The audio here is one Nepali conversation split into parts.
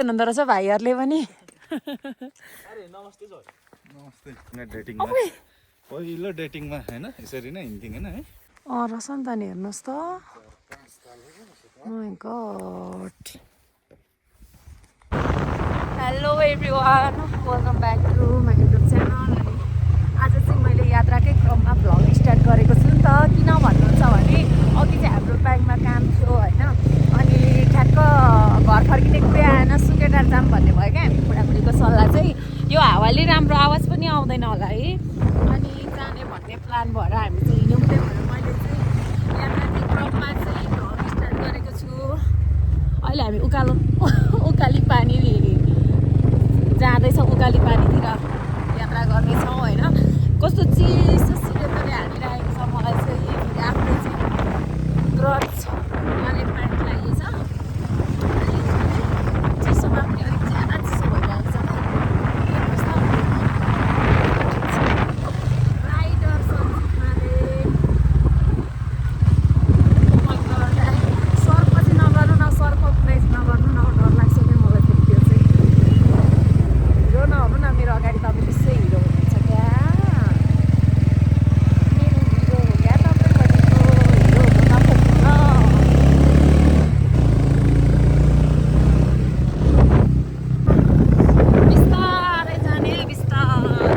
हुनुहुँदो रहेछ भाइहरूले पनि। पहिलो डेटिङमा हैन यसरी नै हिँड्थ्यौँ हैन है। रहेछ नि त नि हेर्नुहोस् त। My God. Hello everyone, welcome back to my YouTube channel. अनि आज चाहिँ मैले यात्राकै क्रममा भ्लग स्टार्ट गरेको छु नि त। किन भन्नुहुन्छ भने अघि चाहिँ हाम्रो ब्याङ्कमा काम थियो होइन, अनि ठ्याक्क घर फर्किने कुरै आएन, सुकेटार जाम भन्ने भयो क्या हामी बुढाबुढीको सल्लाह चाहिँ। यो हावाले राम्रो आवाज पनि आउँदैन होला है, अनि जाने भन्ने प्लान भएर हामी चाहिँ हिँड्यौँ। त्यही भएर मैले चाहिँ यात्राकै क्रममा चाहिँ भ्लग स्टार्ट गरेको छु। अहिले हामी उकाली पानी जाँदैछौँ, उकाली पानीतिर यात्रा गर्दैछौँ होइन। कस्तो चिसो सिरेटोले हालिरहेको छ मलाई चाहिँ। फेरि आफूले चाहिँ क्रच वाले प्यान्ट लागेछ, चिसोमा पनि अलिक ज्यादा चिसो भइरहेको छ। राइडर सन्जितमाले सर्प चाहिँ नगर्नु न, सर्प प्लेस नगर्नु न, डर लाग्छ क्या मलाई फेरि त्यो चाहिँ। हिरो नहुनु न मेरो अगाडि, तपाईँ त्यसै हिरो हुनुहुन्छ क्या। मेरो हिरो हो क्या तपाईँ, भनेको हिरो हुनु नखोज्नु न। बिस्तारै जाने, बिस्तारै जाने।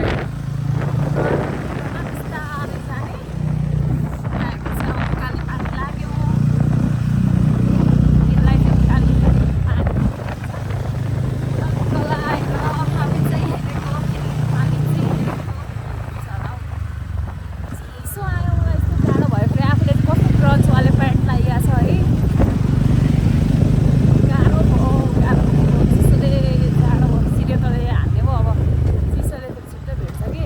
उकाली पानी लाग्यो, यसलाई चाहिँ उकाली पानी लगाएर हामी चाहिँ हेरेको, पानी चाहिँ हेरेको। चिसो आयो, यस्तो जाडो भयो। फेरि आफूले कस्तो क्रचवाले प्यान्ट लगाइरहेको छ है। गाह्रो भयो, चिसोले जाडो भयो, सिरेटोले हान्ने भयो। अब चिसोले त छिट्टै भेट्छ कि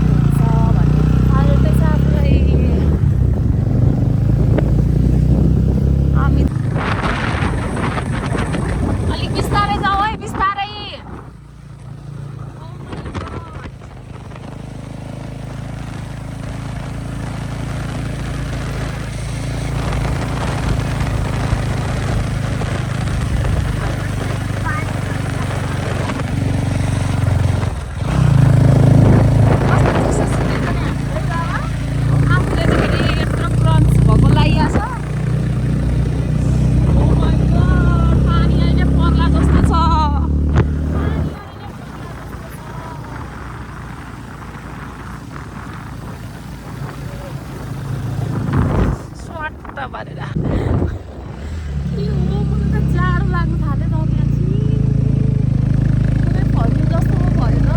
हुन्छ भन्ने थाल्दैछ आफूलाई। हामी अलिक बिस्तारै जाऊ है, बिस्तारै। आफूले चाहिँ फेरि यत्रो क्रन्च भएको लागिरहेछ। Oh my God, पानी अहिले पर्ला जस्तो छ। स्वाट पारेर के हो, मलाई त जाडो लाग्नु थाल्यो त अघि। पुरै फल्नु जस्तो पो भयो त।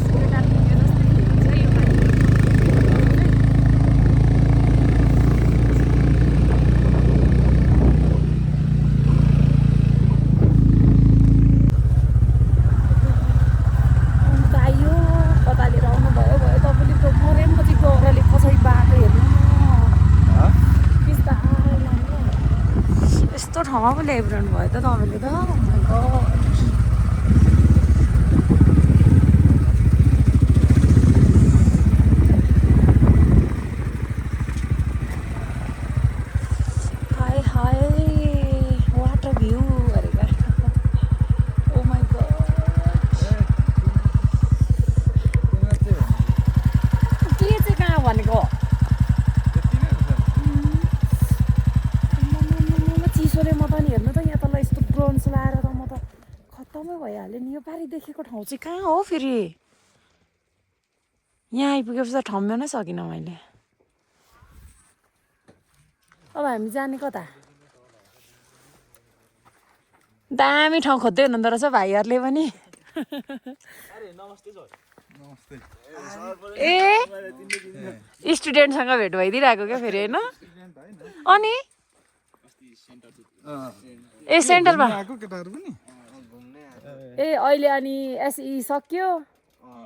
स्वेटर किन्यो जस्तो हुन्छ यो पानी। आयो कता लिएर आउनुभयो तपाईँले त्यो मरेपछि गौराले पछाडि बाटो हेर्नु न, बिस्तारै लानु। यस्तो ठाउँमा पो ल्याइपुऱ्याउनु भयो त तपाईँले त। Oh my God। Hi hi, what a view अरे। Oh my God. के चाहिँ कहाँ भनेको? चिसोले म त नि हेर्नु त, यहाँ तल यस्तो ब्रोन्स लाएर त म त खत्तमै भइहाल्यो नि। यो पारि देखेको ठाउँ चाहिँ कहाँ हो फेरि? यहाँ आइपुगेपछि त ठम्ब्याउनै सकिनँ मैले। अब हामी जाने कता? दामी ठाउँ खोज्दै हुनुहुँदो रहेछ भाइहरूले पनि। ए स्टुडेन्टसँग भेट भइदिइरहेको क्या फेरि होइन। अनि ए सेन्टरमा ए अहिले अनि एसई सक्यो,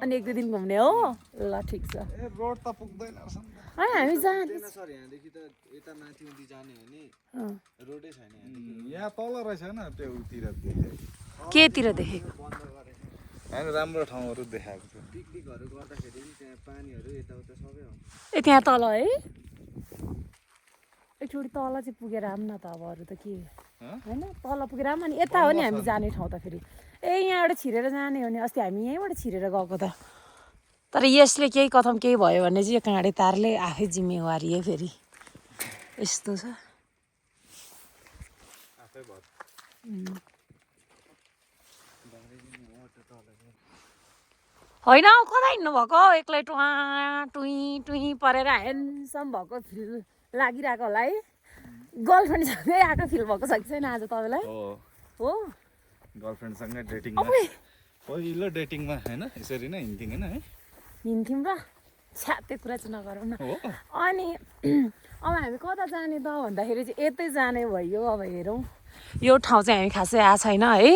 अनि एक दुई दिन घुम्ने हो। ल ठिक छ। रोड त पुग्दैन रहेछ नि त। हामी जाने सर यहाँदेखि त यता माथि उति जाने हो नि रोडै छैन यहाँदेखि। यहाँ तल रहेछ न त्यो उतिर केतिर देखेको? होइन राम्रो ठाउँहरू देखाएको थियो। पिकनिकहरू गर्दाखेरि नि त्यहाँ पानीहरू यताउता सबै आउँछ। ए त्यहाँ तल है एकचोटि तल चाहिँ पुगेर आऊँ न त अब अरू त के होइन तल पुगेर आऊँ अनि यता हो नि हामी जाने ठाउँ त फेरि यहाँबाट छिरेर जाने हो नि अस्ति हामी यहीँबाट छिरेर गएको त तर यसले केही कथम केही भयो भने चाहिँ यो काँडे तारले आफै जिम्मेवारी है फेरि यस्तो छ होइन हौ कता हिँड्नु भएको एक्लै टुवा टुई टुई परेर ह्यान्डसम भएको फिल लागिरहेको होला है गर्लफ्रेन्डसँगै आएको फिल भएको छ कि छैन आज तपाईँलाई हो गर्लफ्रेन्डसँगै डेटिङमा पहिलो डेटिङमा होइन यसरी नै हिँड्थ्यौँ होइन है हिँड्थ्यौँ र छ्या त्यो कुरा चाहिँ नगरौँ न अनि अब हामी कता जाने त भन्दाखेरि चाहिँ यतै जाने भयो अब हेरौँ यो ठाउँ चाहिँ हामी खासै आएको छैन है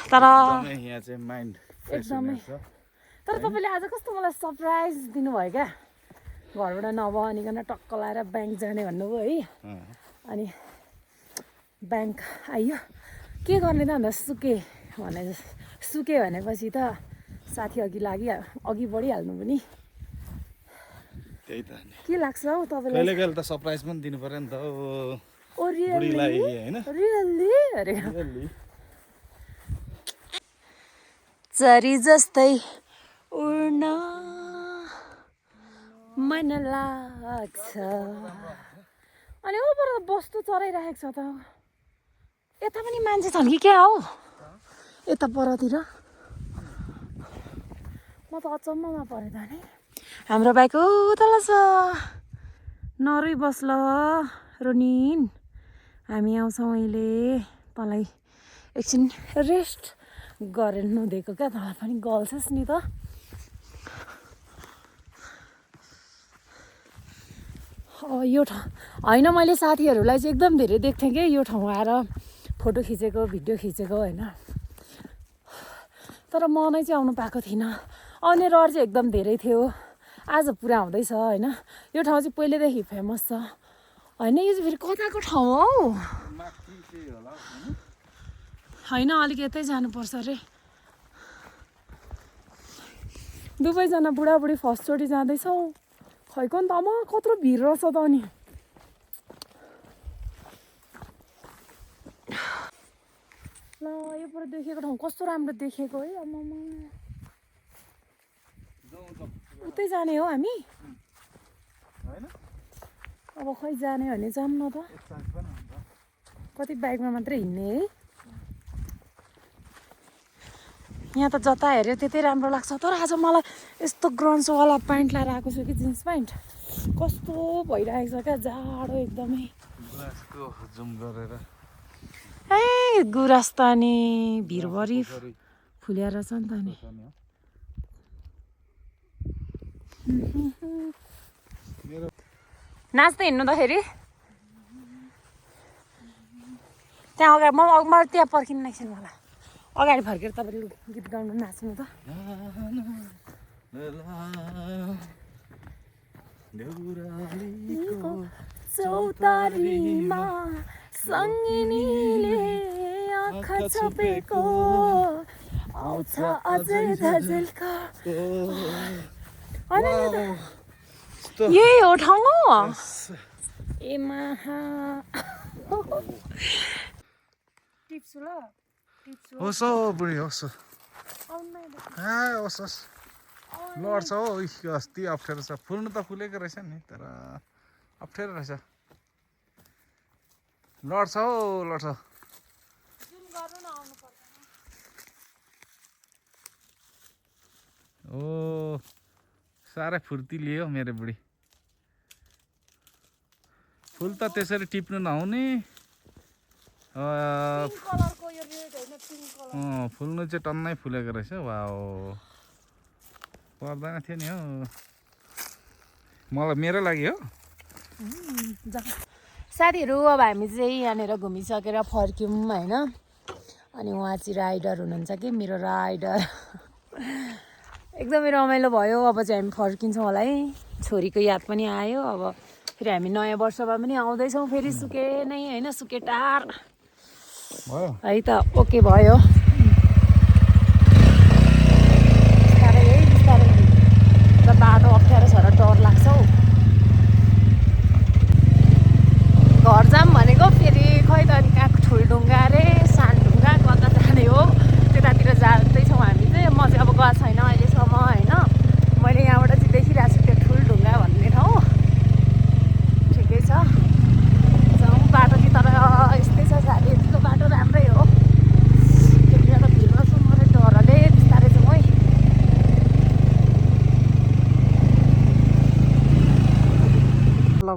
तर यहाँ चाहिँ माइन्ड एकदमै तर तपाईँले आज कस्तो मलाई सरप्राइज दिनुभयो क्या घरबाट नभनिकन टक्क लाएर ब्याङ्क जाने भन्नुभयो है अनि ब्याङ्क आइयो के गर्ने त अन्त सुके भनेपछि त साथी अघि बढिहाल्नु पनि त्यही त के लाग्छ हौ तपाईँलाई कहिले कहिले त सरप्राइज पनि दिनु पर्यो नि त ओ बुढीलाई होइन रियल्ली अरे चरी जस्तै उड्न मन लाग्छ अनि ऊ पर बस्तु चराइरहेको छ त यता पनि मान्छे छन् कि क्या हौ यता परतिर म त अचम्ममा परेँ त नि हाम्रो बाइक तल छ नरुई बस्ल रोनिन हामी आउँछौँ अहिले तँलाई एकछिन रेस्ट गरेर नदिएको क्या तँलाई पनि गल्छस् नि त यो ठाउँ होइन मैले साथीहरूलाई चाहिँ एकदम धेरै देख्थेँ कि यो ठाउँ आएर फोटो खिचेको भिडियो खिचेको होइन तर म नै चाहिँ आउनु पाएको थिइनँ आउने रहर चाहिँ एकदम धेरै थियो आज पुरा हुँदैछ होइन यो ठाउँ चाहिँ पहिल्यैदेखि फेमस छ होइन यो चाहिँ फेरि कताको ठाउँ हौ होइन अलिक यतै जानुपर्छ अरे दुवैजना बुढाबुढी फर्स्टचोटि जाँदैछौँ खैको नि त अमा कत्रो भिड रहेछ त अनि ल यो पर देखेको ठाउँ कस्तो राम्रो देखेको है आमामा उतै जाने हो हामी अब खै जाने भने जाऊँ न त कति बाइकमा मात्रै हिँड्ने है यहाँ त जता हेऱ्यो त्यतै राम्रो लाग्छ तर आज मलाई यस्तो ग्रन्सवाला प्यान्ट लाएर आएको छु कि जिन्स प्यान्ट कस्तो भइरहेको छ क्या जाडो एकदमै ए गुराँस त नि भिरभरि फुलेर छ नि त नि नाच्दै हिँड्नु त फेरि त्यहाँ अगाडि म त्यहाँ पर्खिनु नाच्नु होला अगाडि फर्केर तपाईँले गीत गाउनु नाच्नु त चौतारीमा सङ्गिनीले आँखा छोपेको आउँछ अझै झल्का यही हो ठाउँ हो ए माहा टिप्छु ल होस् हौ बुढी होस् होस् होस् लड्छ हौ अस्ति अप्ठ्यारो छ फुल्नु त फुलेको रहेछ नि तर अप्ठ्यारो रहेछ लड्छ हौ लड्छ ओ साह्रै फुर्ती लियो मेरो बुढी फुल त त्यसरी टिप्नु नहुने फुल्नु चाहिँ टन्नै फुलेको रहेछ वा पर्दैन थियो नि हौ मलाई मेरो लागि हो साथीहरू अब हामी चाहिँ यहाँनिर घुमिसकेर फर्क्यौँ होइन अनि उहाँ चाहिँ राइडर हुनुहुन्छ कि मेरो राइडर एकदमै रमाइलो भयो अब चाहिँ हामी फर्किन्छौँ होला है छोरीको याद पनि आयो अब फेरि हामी नयाँ वर्षमा पनि आउँदैछौँ फेरि सुके नै होइन सुके टार है त ओके भयो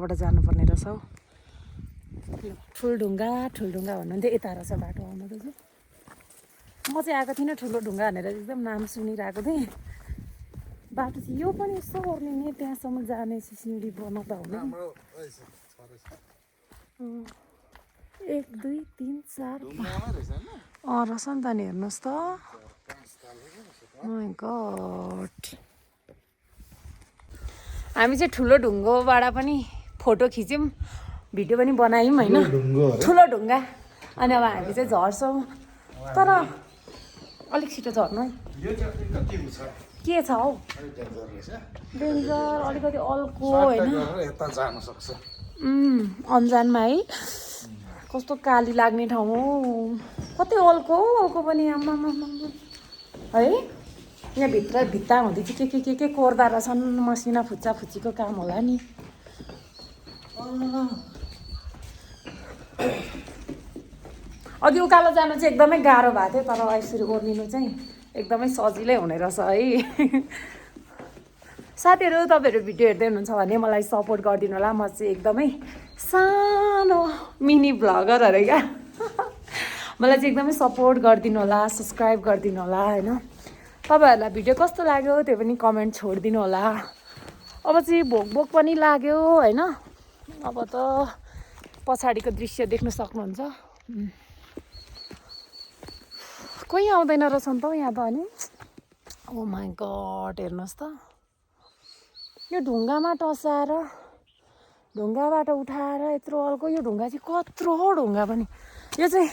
यताबाट जानुपर्ने रहेछ हौ ठुलढुङ्गा भन्नुहुन्थ्यो यता रहेछ बाटो आउनु दाजु म चाहिँ आएको थिइनँ ठुलो ढुङ्गा भनेर एकदम नाम सुनिरहेको थिएँ बाटो चाहिँ यो पनि यस्तो ओर्लिने त्यहाँसम्म जाने सिँढी बनाउँदा हुने 1 2 3 4 रहेछ नि त नि हेर्नुहोस् त माइ गॉड हामी चाहिँ ठुलो ढुङ्गोबाट पनि फोटो खिच्यौँ भिडियो पनि बनायौँ होइन ठुलो ढुङ्गा अनि अब हामी चाहिँ झर्छौँ तर अलिक छिटो झर्नु है के छ हौ डेन्जर अलिकति अल्को होइन अन्जानमा है कस्तो काली लाग्ने ठाउँ हो कति अल्को पनि आम्मा है यहाँ भित्ता हुँदै चाहिँ के कोर्दा रहेछन् मसिना फुच्चीको काम होला नि अघि उकालो जानु चाहिँ एकदमै गाह्रो भएको थियो तर यसरी ओर्लिनु चाहिँ एकदमै सजिलै हुने रहेछ है साथीहरू तपाईँहरू भिडियो हेर्दै हुनुहुन्छ भने मलाई सपोर्ट गरिदिनु होला म चाहिँ एकदमै सानो मिनी भ्लगर अरे क्या मलाई चाहिँ एकदमै सपोर्ट गरिदिनु होला सब्सक्राइब गरिदिनु होला होइन तपाईँहरूलाई भिडियो कस्तो लाग्यो त्यो पनि कमेन्ट छोडिदिनु होला अब चाहिँ भोक पनि लाग्यो होइन अब त पछाडिको दृश्य देख्न सक्नुहुन्छ कोही आउँदैन रहेछ नि त यहाँ त अनि ओ माई गड हेर्नुहोस् त यो ढुङ्गामा टसाएर ढुङ्गाबाट उठाएर यत्रो अल्को यो ढुङ्गा चाहिँ कत्रो हो ढुङ्गा पनि यो चाहिँ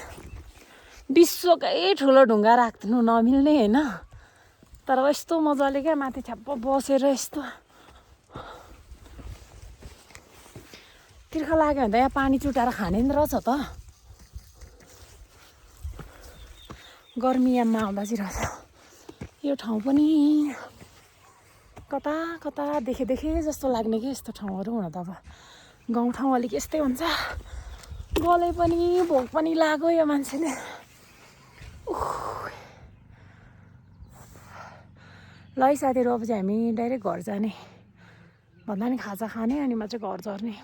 विश्वकै ठुलो ढुङ्गा राख्नु नमिल्ने होइन तर यस्तो मजाले क्या माथि छ्याप्प बसेर यस्तो तिर्खा लाग्यो भने त यहाँ पानी चुटाएर खाने नि रहेछ त गर्मीयाममा आउँदा चाहिँ रहेछ यो ठाउँ पनि कता देखे जस्तो लाग्ने कि यस्तो ठाउँहरू हुन त अब गाउँठाउँ अलिक यस्तै हुन्छ गलै पनि भोक पनि लाग्यो यो मान्छेले ल है साथीहरू अब चाहिँ हामी डाइरेक्ट घर जाने भन्दा नि खाजा खाने अनि मात्रै घर झर्ने